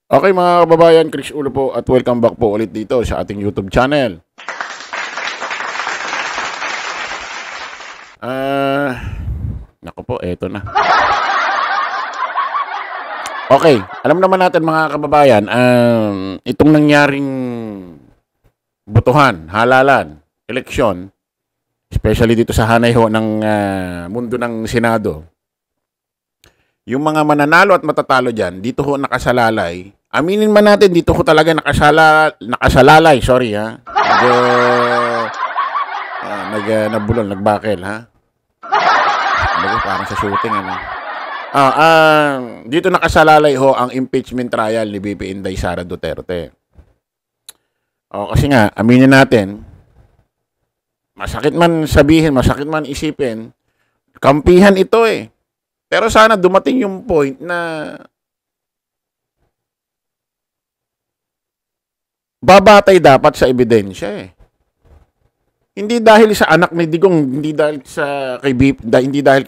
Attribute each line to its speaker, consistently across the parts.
Speaker 1: Okay mga kababayan, Chris Ulo po at welcome back po ulit dito sa ating YouTube channel. Naku po, eto na. Okay, alam naman natin mga kababayan, itong nangyaring botohan, halalan, eleksyon, especially dito sa hanay ho ng mundo ng Senado, yung mga mananalo at matatalo dyan, dito ho nakasalalay. Aminin man natin, dito ho talaga nakasalalay, sorry ha. Nabulol, nagbakel ha. Parang sa shooting ano. Dito nakasalalay ho ang impeachment trial ni VP Inday Sara Duterte. Kasi nga, aminin natin, masakit man sabihin, masakit man isipin, kampihan ito eh. Pero sana dumating yung point na babatay dapat sa ebidensya eh. Hindi dahil sa anak ni Digong, hindi dahil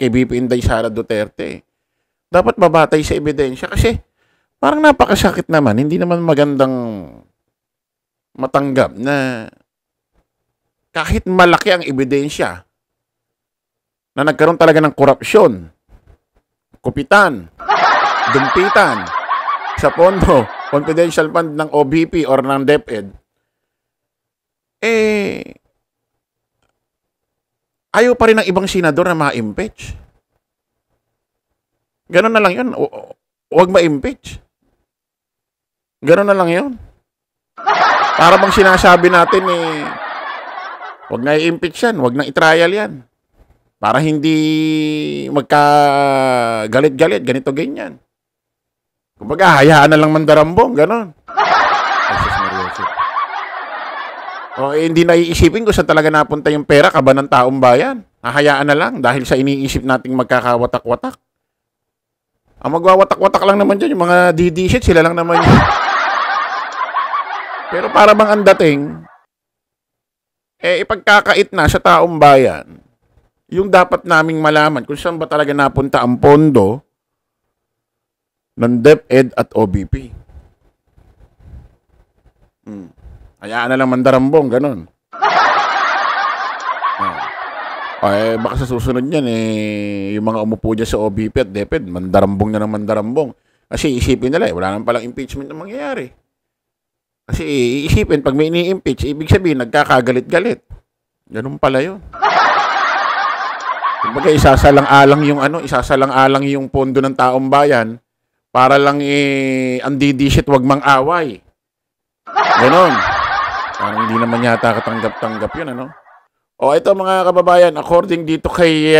Speaker 1: kay BP Inday Sara Duterte. Dapat babatay sa ebidensya kasi parang napakasakit naman, hindi naman magandang matanggap na kahit malaki ang ebidensya na nagkaroon talaga ng korupsyon, kupitan, dumpitan sa pondo, confidential fund ng OBP or ng DepEd, ayaw pa rin ng ibang senador na ma-impeach. Ganon na lang yun. Huwag ma-impeach. Ganon na lang yun. Para bang sinasabi natin huwag na i-impeach yan, huwag na i-trial yan. Para hindi magka-galit-galit, ganito, ganyan. Kumbaga, hayaan na lang mandarambong, gano'n. Hindi na iisipin kung saan talaga napunta yung pera, kaba ng taong bayan. Hahayaan na lang dahil sa iniisip nating magkakawatak-watak. Ang magwawatak-watak lang naman dyan, yung mga DD-shit, sila lang naman yun. Pero para bang ang dating, ipagkakait na sa taong bayan, yung dapat naming malaman kung saan ba talaga napunta ang pondo ng DepEd at OBP. Hayaan na lang mandarambong, ganun. Baka sa susunod yan, yung mga umupo dyan sa OBP at DepEd, mandarambong na ng mandarambong. Kasi isipin nila, wala naman palang impeachment na mangyayari. Kasi iisipin, pag may ini-impeach, ibig sabihin, nagkakagalit-galit. Ganun pala yun. Kumbaga, isasalang-alang yung pondo ng taong bayan para lang ang DD-shit wag mang away. Ganon. Parang hindi naman yata katanggap-tanggap yun, ano? Ito mga kababayan, according dito kay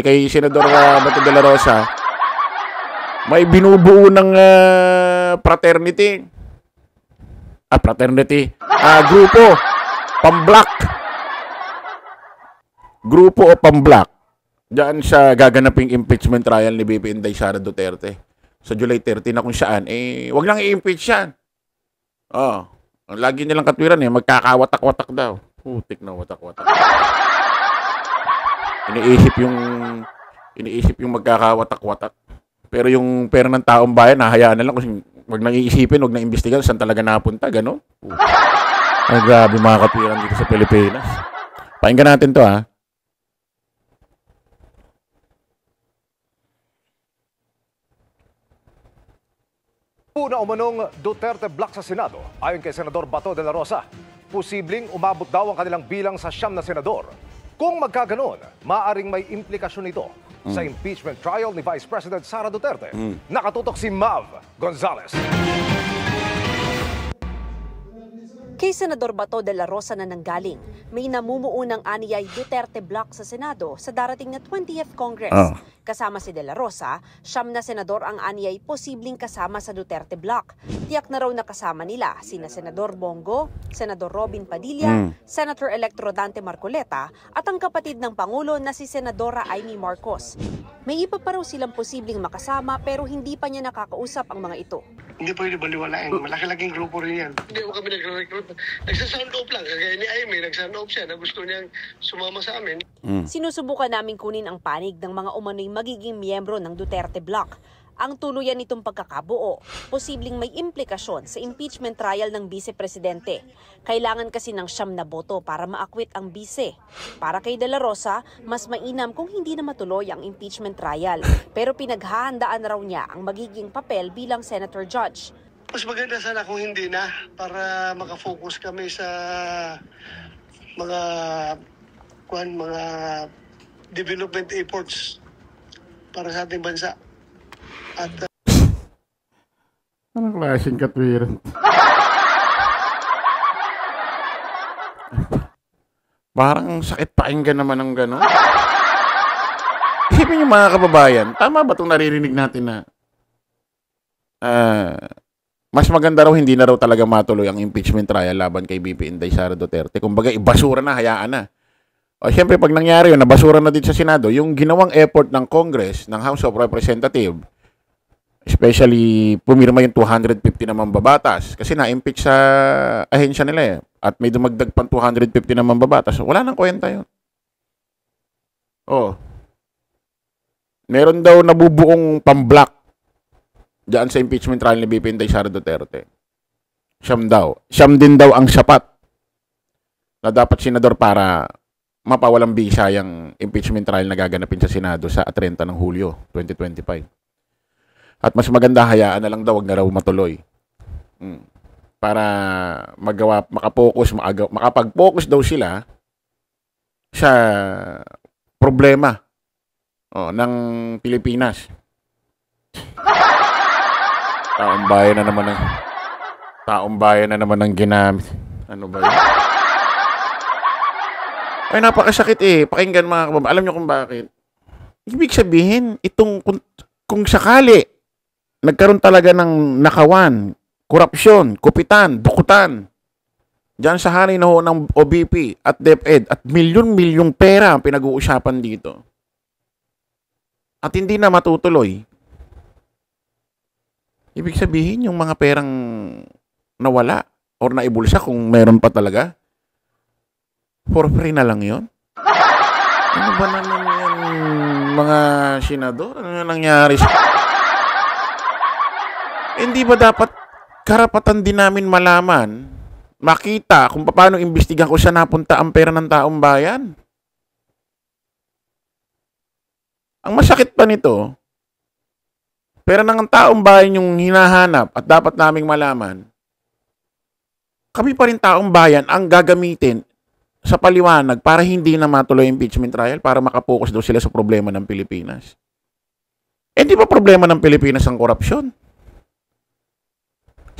Speaker 1: kay Senador Bato de la Rosa, may binubuo ng grupo, grupo o pamblock diyan sa gaganaping impeachment trial ni VP Inday Sara Duterte sa July 30 na kung saan wag lang i-impeach yan. Lagi nilang katwiran magkakawatak-watak daw. Putik na watak-watak. Iniisip yung magkakawatak-watak. Pero yung pera ng taong bayan, hahayaan na lang kasi wag nang iisipin, wag nang imbestigahan saan talaga napunta, gano'n. Grabe mga katwiran dito sa Pilipinas. Pakinggan natin to ha.
Speaker 2: Na umanong Duterte Block sa Senado, ayon kay Senador Bato de la Rosa, posibleng umabot daw ang kanilang bilang sa 9 na senador. Kung magkaganon, maaaring may implikasyon ito sa impeachment trial ni Vice President Sara Duterte. Nakatutok si Mav Gonzales.
Speaker 3: Kay Senador Bato de la Rosa na nanggaling, may namumuo ng aniyay Duterte Block sa Senado sa darating na 20th Congress. Kasama si de la Rosa, 9 na senador ang aniyay posibleng kasama sa Duterte Block. Tiyak na raw na kasama nila sina Senador Bongo, Senador Robin Padilla, Senator-elect Rodante Marcoleta at ang kapatid ng Pangulo na si Senadora Amy Marcos. May iba pa raw silang posibleng makasama pero hindi pa niya nakakausap ang mga ito.
Speaker 4: Hindi pwede baliwalain. Malaki-laking grupo rin yan. Hindi mo kami nagre-recruit. Nagsasound off lang. Kagaya ni Amy, nagsound off siya na gusto niyang sumama sa amin.
Speaker 3: Sinusubukan namin kunin ang panig ng mga umano'y magiging miyembro ng Duterte Block. ang tuluyan nitong pagkakabuo, posibleng may implikasyon sa impeachment trial ng Vice-Presidente. Kailangan kasi ng 9 na boto para maakwit ang bise. Para kay De La Rosa, mas mainam kung hindi na matuloy ang impeachment trial. Pero pinaghahandaan raw niya ang magiging papel bilang Senator Judge.
Speaker 4: Mas maganda sana kung hindi na para makafocus kami sa mga mga development efforts para sa ating bansa. At
Speaker 1: Anong klaseng katwiran? Parang sakit pakinggan naman ng gano'n. Isipin niyo mga kababayan, tama ba itong naririnig natin na mas maganda raw hindi na raw talaga matuloy ang impeachment trial laban kay BP Inday Sara Duterte. Kumbaga, ibasura na, hayaan na. O siyempre, pag nangyari yun, nabasura na din sa Senado, yung ginawang effort ng Congress, ng House of Representatives, especially pumirma yung 250 na mambabatas kasi na-impeach sa ahensya nila eh. At may dumagdag pang 250 na mambabatas. Wala nang kwenta yun. Oh. Meron daw nabubuong pamblock diyan sa impeachment trial ni BP Inday Sara Duterte. Siyam daw. Siyam din daw ang sapat na dapat senador para mapawalang bisa yung impeachment trial na gaganapin sa Senado sa 30 ng Hulyo 2025. At mas maganda hayaan na lang daw, wag na raw matuloy. Para makapag-focus daw sila sa problema ng Pilipinas. Taong bayan na naman ang ginamit. Ano ba yun? Ay, napakasakit eh. Pakinggan mga kababayan. Alam nyo kung bakit? Ibig sabihin, kung sakali nagkaroon talaga ng nakawan, korupsyon, kupitan, dukutan, diyan sa hari na ho ng OBP at DepEd at milyon-milyong pera ang pinag-uusapan dito. At hindi na matutuloy. Ibig sabihin, yung mga perang nawala or naibulsa kung meron pa talaga, for free na lang yon. Ano ba naman yan, mga senador? Ano nangyari sa... Hindi ba dapat karapatan din namin malaman, makita kung paano imbestigan kung saan napunta ang pera ng taong bayan? Ang masakit pa nito, pera ng taong bayan yung hinahanap at dapat naming malaman, kami pa rin taong bayan ang gagamitin sa paliwanag para hindi na matuloy impeachment trial para makapokus daw sila sa problema ng Pilipinas. Eh di ba problema ng Pilipinas ang korupsyon?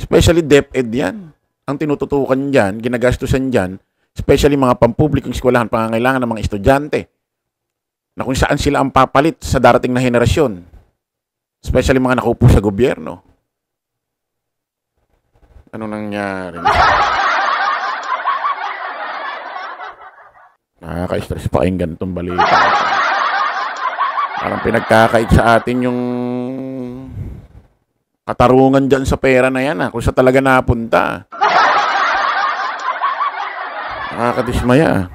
Speaker 1: Especially DepEd yan. Ang tinututukan dyan, ginagastusan dyan, especially mga pampublikong eskwelahan, pangangailangan ng mga estudyante, na kung saan sila ang papalit sa darating na henerasyon. Especially mga nakaupo sa gobyerno. Ano nangyari? Nakaka-stress pakinggan itong balita. Parang pinagkakait sa atin yung katarungan dyan sa pera na yan, kung saan talaga napunta. Nakakadismaya.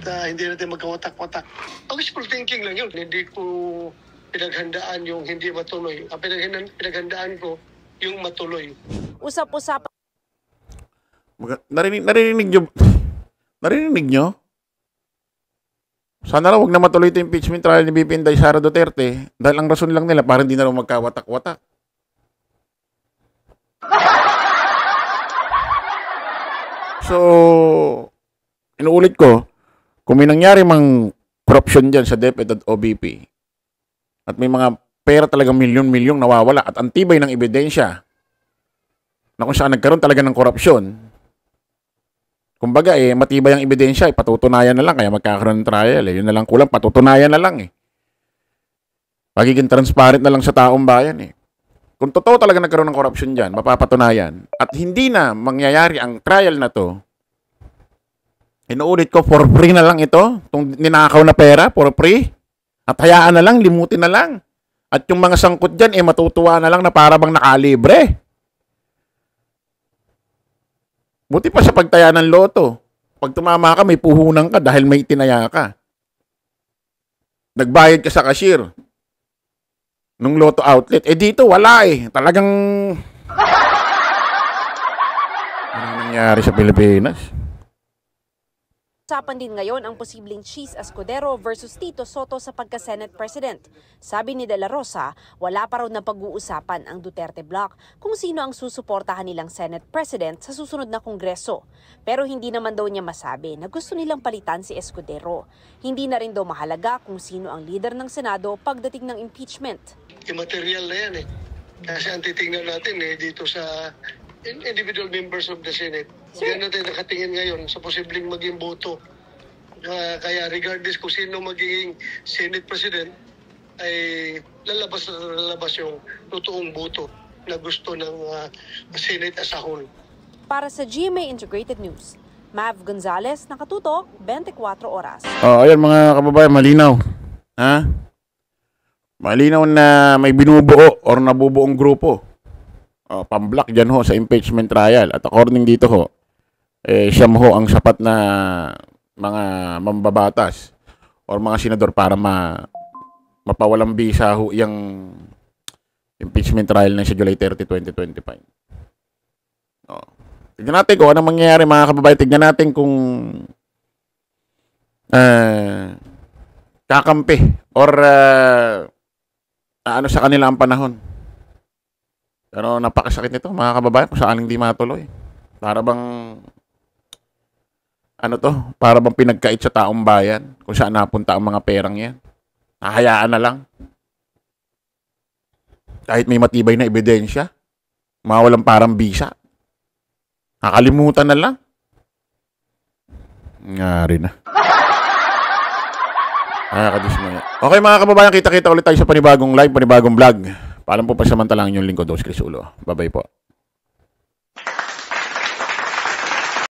Speaker 4: Hindi natin magkawatak-watak. Wishful thinking lang yun. Hindi ko pinaghandaan yung hindi matuloy. Ang pinaghandaan ko yung matuloy.
Speaker 3: Usap-usap.
Speaker 1: Narinig nyo? Sana raw wag na matuloy ito impeachment trial ni BP Inday Sara Duterte dahil ang rason lang nila para hindi na raw magkawatak-watak. So, inuulit ko, kung may nangyari mang corruption dyan sa DepEd at OBP at may mga pera talagang milyon-milyong nawawala at antibay ng ebidensya na kung saan nagkaroon talaga ng korupsyon, kumbaga matibay ang ebidensya, patutunayan na lang kaya magkakaroon ng trial. Yun na lang kulang, patutunayan na lang Magiging transparent na lang sa taong bayan Kung totoo talaga nagkaroon ng korupsyon dyan, mapapatunayan at hindi na mangyayari ang trial na to, inuulit ko, for free na lang ito. Itong ninakaw na pera, for free. At hayaan na lang, limutin na lang. At yung mga sangkot dyan, matutuwa na lang na para bang nakalibre. Buti pa sa pagtaya ng loto. Pag tumama ka, may puhunan ka dahil may tinaya ka. nagbayad ka sa cashier nung Lotto outlet. Eh dito, wala eh. Talagang ano nangyari sa Pilipinas?
Speaker 3: Usapan din ngayon ang posibleng Cheese Escudero versus Tito Soto sa pagka-Senate President. Sabi ni De La Rosa, wala pa raw na pag-uusapan ang Duterte Bloc kung sino ang susuportahan nilang Senate President sa susunod na Kongreso. Pero hindi naman daw niya masabi na gusto nilang palitan si Escudero. Hindi na rin daw mahalaga kung sino ang leader ng Senado pagdating ng impeachment.
Speaker 4: Immaterial na yan eh. Kasi ang titingnan natin dito sa individual members of the Senate. Diyan natin nakatingin ngayon sa posibleng maging boto. Kaya regardless kung sino magiging Senate President, ay lalabas yung totoong boto na gusto ng Senate as a whole.
Speaker 3: Para sa GMA Integrated News, Mav Gonzalez, nakatutok, 24 oras.
Speaker 1: Ayan mga kababayan, malinaw. Ha? Malinaw na may binubuo or nabubuong grupo. Pamblock dyan ho sa impeachment trial. At according dito ho, siyam ho ang sapat na mga mambabatas or mga senador para mapawalang bisa ho yung impeachment trial na sa July 30, 2025. Tignan natin kung anong mangyayari mga kababayan. Tignan natin kung kakampi or ano sa kanila ang panahon. Pero napakasakit nito mga kababayan kung saan hindi matuloy. Para bang para bang pinagkait sa taong bayan kung saan napunta ang mga perang yan. Hahayaan na lang. Kahit may matibay na ebidensya, mawalang parang bisa. Nakalimutan na lang. Ngari na. Okay mga kababayan, kita-kita ulit tayo sa panibagong live, panibagong vlog. Paalam po pa samantalang yung lingkod, Dos Crisulo. Bye-bye po.